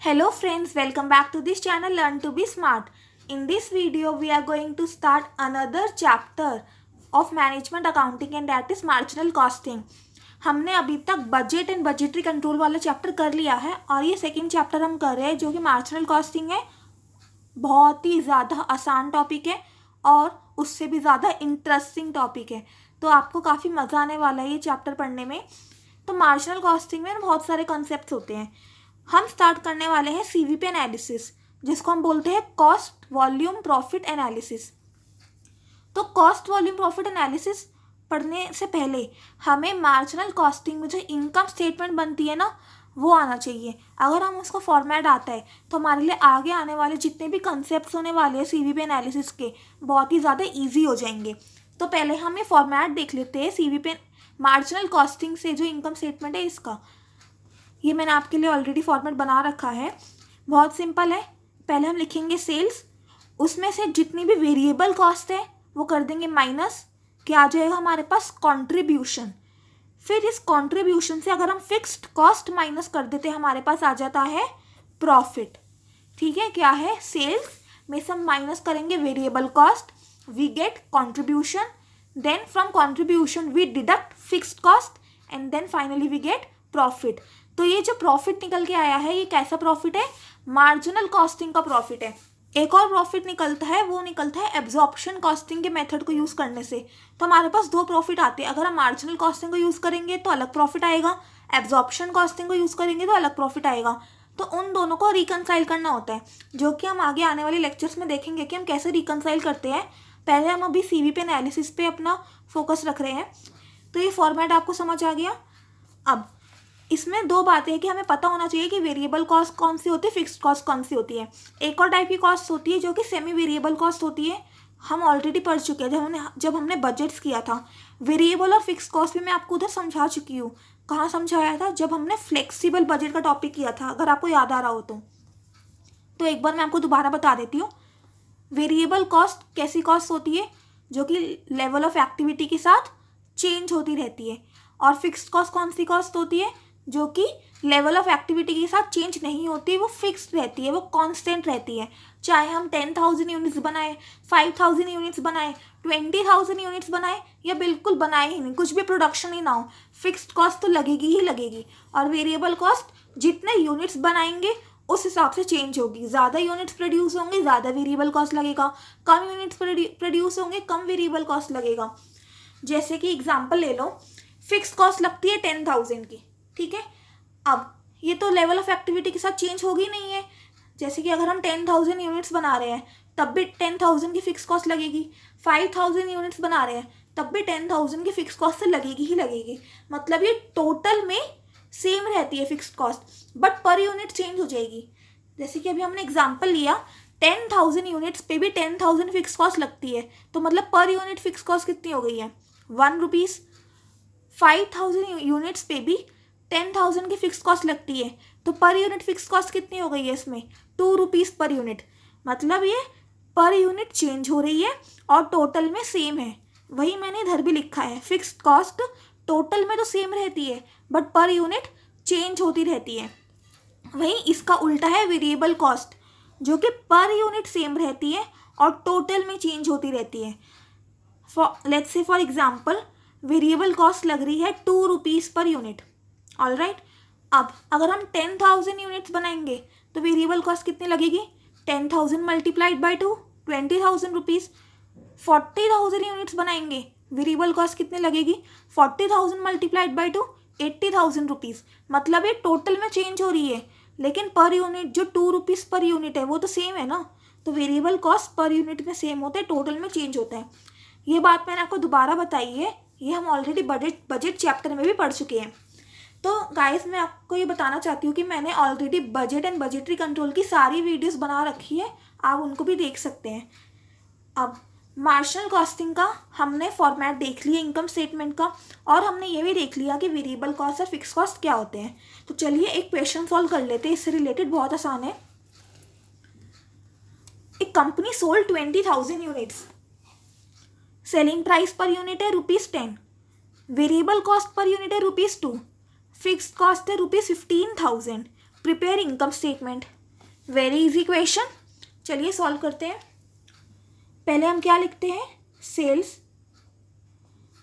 Hello friends, welcome back to this channel Learn to be Smart. In this video, we are going to start another chapter of management accounting and that is marginal costing. हमने अभी तक budget and budgetary control वाला chapter कर लिया है और ये second chapter हम कर रहे हैं जो कि मार्जिनल कॉस्टिंग है. बहुत ही ज़्यादा आसान टॉपिक है और उससे भी ज़्यादा इंटरेस्टिंग टॉपिक है, तो आपको काफ़ी मज़ा आने वाला है ये चैप्टर पढ़ने में. तो मार्जिनल कॉस्टिंग में बहुत सारे कॉन्सेप्ट्स होते हैं. हम स्टार्ट करने वाले हैं सीवीपी एनालिसिस, जिसको हम बोलते हैं कॉस्ट वॉल्यूम प्रॉफिट एनालिसिस. तो कॉस्ट वॉल्यूम प्रॉफिट एनालिसिस पढ़ने से पहले हमें मार्जिनल कॉस्टिंग में जो इनकम स्टेटमेंट बनती है ना, वो आना चाहिए. अगर हम उसका फॉर्मेट आता है तो हमारे लिए आगे आने वाले जितने भी कंसेप्ट्स होने वाले हैं सीवीपी एनालिसिस के, बहुत ही ज़्यादा ईजी हो जाएंगे. तो पहले हम ये फॉर्मेट देख लेते हैं सीवीपी मार्जिनल कॉस्टिंग से जो इनकम स्टेटमेंट है इसका. ये मैंने आपके लिए ऑलरेडी फॉर्मेट बना रखा है, बहुत सिंपल है. पहले हम लिखेंगे सेल्स, उसमें से जितनी भी वेरिएबल कॉस्ट है वो कर देंगे माइनस, क्या आ जाएगा हमारे पास कंट्रीब्यूशन. फिर इस कंट्रीब्यूशन से अगर हम फिक्स्ड कॉस्ट माइनस कर देते हैं हमारे पास आ जाता है प्रॉफिट. ठीक है, क्या है सेल्स में से हम माइनस करेंगे variable cost, we get contribution, then from contribution we deduct fixed cost and then finally we get profit. तो ये जो प्रॉफिट निकल के आया है ये कैसा प्रॉफिट है, मार्जिनल कॉस्टिंग का प्रॉफिट है. एक और प्रॉफिट निकलता है, वो निकलता है एब्जॉर्प्शन कॉस्टिंग के मेथड को यूज़ करने से. तो हमारे पास दो प्रॉफिट आते हैं. अगर हम मार्जिनल कॉस्टिंग को यूज़ करेंगे तो अलग प्रॉफिट आएगा, एब्जॉर्प्शन कॉस्टिंग को यूज़ करेंगे तो अलग प्रॉफिट आएगा. तो उन दोनों को रिकनसाइल करना होता है, जो कि हम आगे आने वाले लेक्चर्स में देखेंगे कि हम कैसे रिकनसाइल करते हैं. पहले हम अभी सीवीपी एनालिसिस पे अपना फोकस रख रहे हैं. तो ये फॉर्मेट आपको समझ आ गया. अब इसमें दो बातें हैं कि हमें पता होना चाहिए कि वेरिएबल कॉस्ट कौन सी होती है, फिक्स्ड कॉस्ट कौन सी होती है. एक और टाइप की कॉस्ट होती है जो कि सेमी वेरिएबल कॉस्ट होती है. हम ऑलरेडी पढ़ चुके हैं जब हमने बजट्स किया था. वेरिएबल और फिक्स्ड कॉस्ट भी मैं आपको उधर समझा चुकी हूँ. कहाँ समझाया था, जब हमने फ्लेक्सिबल बजट का टॉपिक किया था, अगर आपको याद आ रहा हो तो एक बार मैं आपको दोबारा बता देती हूँ. वेरिएबल कॉस्ट कैसी कॉस्ट होती है, जो कि लेवल ऑफ एक्टिविटी के साथ चेंज होती रहती है. और फिक्स्ड कॉस्ट कौन सी कॉस्ट होती है, जो कि लेवल ऑफ एक्टिविटी के साथ चेंज नहीं होती, वो फिक्स्ड रहती है, वो कांस्टेंट रहती है. चाहे हम 10,000 यूनिट्स बनाए, 5,000 यूनिट्स बनाए, 20,000 यूनिट्स बनाए या बिल्कुल बनाए ही नहीं, कुछ भी प्रोडक्शन ही ना हो, फिक्स्ड कॉस्ट तो लगेगी ही लगेगी. और वेरिएबल कॉस्ट जितने यूनिट्स बनाएंगे उस हिसाब से चेंज होगी. ज़्यादा यूनिट्स प्रोड्यूस होंगे ज़्यादा वेरिएबल कॉस्ट लगेगा, कम यूनिट्स प्रोड्यूस होंगे कम वेरिएबल कॉस्ट लगेगा. जैसे कि एग्जाम्पल ले लो, फिक्स्ड कॉस्ट लगती है 10,000 की. ठीक है, अब ये तो लेवल ऑफ एक्टिविटी के साथ चेंज होगी नहीं है. जैसे कि अगर हम 10,000 यूनिट्स बना रहे हैं तब भी 10,000 की फिक्स कॉस्ट लगेगी. 5,000 यूनिट्स बना रहे हैं तब भी 10,000 की फिक्स कॉस्ट से लगेगी ही लगेगी. मतलब ये टोटल में सेम रहती है fixed cost, but per unit change हो जाएगी. जैसे कि अभी हमने एग्जाम्पल लिया, 10,000 यूनिट्स पे भी 10,000 फिक्स कॉस्ट लगती है, तो मतलब पर यूनिट फिक्स कॉस्ट कितनी हो गई है, 1 रुपीज़. 5,000 यूनिट्स पे भी 10,000 की फिक्स कॉस्ट लगती है, तो पर यूनिट फिक्स कॉस्ट कितनी हो गई है इसमें, 2 रुपीज़ पर यूनिट. मतलब ये पर यूनिट चेंज हो रही है और टोटल में सेम है. वही मैंने इधर भी लिखा है, फिक्स्ड कॉस्ट टोटल में तो सेम रहती है बट पर यूनिट चेंज होती रहती है. वहीं इसका उल्टा है वेरिएबल कॉस्ट, जो कि पर यूनिट सेम रहती है और टोटल में चेंज होती रहती है. Let's say for example variable cost लग रही है 2 rupees per unit. All right, अब अगर हम 10,000 यूनिट्स बनाएंगे तो वेरिएबल कॉस्ट कितनी लगेगी, 10,000 मल्टीप्लाइड बाई 2, 20,000 रुपीज़. 40,000 यूनिट्स बनाएंगे, वेरिएबल कॉस्ट कितनी लगेगी, 40,000 मल्टीप्लाइड बाई 2, 80,000 रुपीज़. मतलब ये टोटल में चेंज हो रही है, लेकिन पर यूनिट जो 2 रुपीज़ पर यूनिट है वो तो सेम है ना. तो वेरिएबल कॉस्ट पर यूनिट में सेम होता है, टोटल में चेंज होता है. ये बात मैंने आपको दोबारा बताई है, ये हम ऑलरेडी बजट चैप्टर में भी पढ़ चुके हैं. तो गाइस मैं आपको ये बताना चाहती हूँ कि मैंने already budget and budgetary control की सारी वीडियोस बना रखी है, आप उनको भी देख सकते हैं. अब मार्जिनल कॉस्टिंग का हमने फॉर्मेट देख लिया इनकम स्टेटमेंट का, और हमने ये भी देख लिया कि वेरिएबल कॉस्ट और फिक्स कॉस्ट क्या होते हैं. तो चलिए एक क्वेश्चन सॉल्व कर लेते हैं, इससे रिलेटेड बहुत आसान है. एक company sold 20,000 units, selling price per unit है ₹10, वेरिएबल कॉस्ट पर यूनिट है ₹2, फिक्स्ड कॉस्ट है ₹15,000, prepare income statement. Very easy question, चलिए सॉल्व करते हैं। पहले हम क्या लिखते हैं, सेल्स,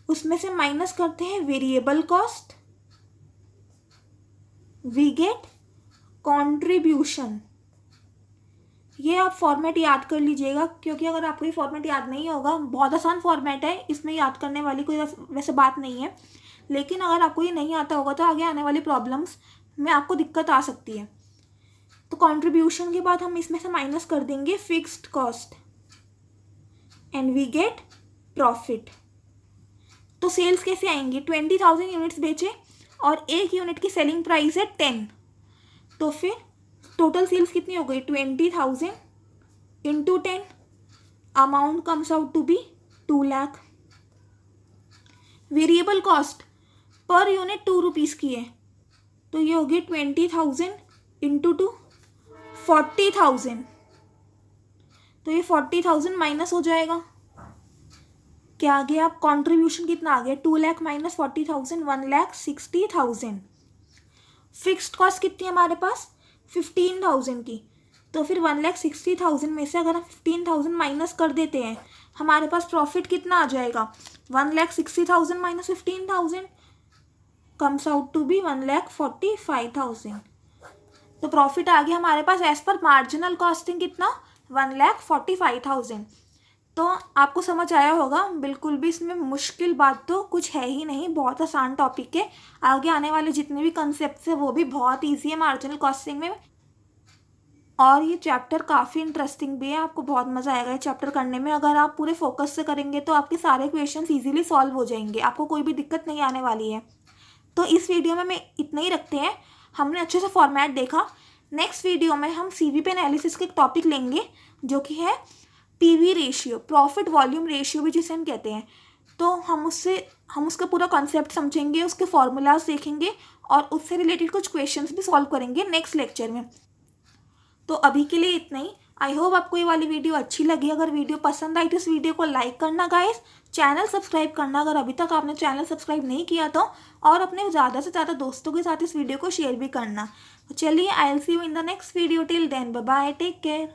उसमें से माइनस करते हैं variable cost, we get contribution. ये आप फॉर्मेट याद कर लीजिएगा, क्योंकि अगर आपको ये फॉर्मेट याद नहीं होगा, बहुत आसान फॉर्मेट है, इसमें याद करने वाली कोई वैसे बात नहीं है, लेकिन अगर आपको ये नहीं आता होगा तो आगे आने वाली प्रॉब्लम्स में आपको दिक्कत आ सकती है। तो कंट्रीब्यूशन के बाद हम इसमें से माइनस कर देंगे fixed cost and we get profit. तो सेल्स कैसे आएंगी, 20,000 यूनिट्स बेचे और एक यूनिट की सेलिंग प्राइस है 10, तो फिर टोटल सेल्स कितनी हो गई, 20,000 into 10, amount comes out to be 2 lakh. Variable cost per unit 2 rupees की है, तो ये होगी 20,000 इंटू 2, 40,000। तो ये 40,000 माइनस हो जाएगा, क्या आ गया, आप कंट्रीब्यूशन कितना आ गया, 2 लाख माइनस 40,000, 1,60,000। फिक्स्ड कॉस्ट कितनी है हमारे पास, 15,000 की, तो फिर 1,60,000 में से अगर हम 15,000 माइनस कर देते हैं, हमारे पास प्रॉफिट कितना आ जाएगा, 1,60,000 minus 15,000 comes out to be 1,45,000। तो प्रॉफिट आ गया हमारे पास एज पर मार्जिनल कॉस्टिंग कितना, 1,45,000। तो आपको समझ आया होगा, बिल्कुल भी इसमें मुश्किल बात तो कुछ है ही नहीं, बहुत आसान टॉपिक है। आगे आने वाले जितने भी कंसेप्ट है वो भी बहुत इजी है मार्जिनल कॉस्टिंग में, और ये चैप्टर काफ़ी इंटरेस्टिंग भी है, आपको बहुत मज़ा आएगा ये चैप्टर करने में। अगर आप पूरे फोकस से करेंगे तो आपके सारे क्वेश्चंस इजीली सॉल्व हो जाएंगे, आपको कोई भी दिक्कत नहीं आने वाली है। तो इस वीडियो में मैं इतना ही रखते हैं, हमने अच्छे से फॉर्मेट देखा। नेक्स्ट वीडियो में हम CVP एनालिसिस के एक टॉपिक लेंगे जो कि है PV ratio, profit volume ratio भी जिसे हम कहते हैं। तो हम उसका पूरा कॉन्सेप्ट समझेंगे, उसके फॉर्मूलाज देखेंगे और उससे रिलेटेड कुछ क्वेश्चंस भी सॉल्व करेंगे नेक्स्ट लेक्चर में। तो अभी के लिए इतना ही। आई होप आपको ये वाली वीडियो अच्छी लगी। अगर वीडियो पसंद आई तो इस वीडियो को लाइक करना गाइस, चैनल सब्सक्राइब करना अगर अभी तक आपने चैनल सब्सक्राइब नहीं किया तो, और अपने ज़्यादा से ज़्यादा दोस्तों के साथ इस वीडियो को शेयर भी करना। तो चलिए, I will see you in the next video, till then bye bye, take care.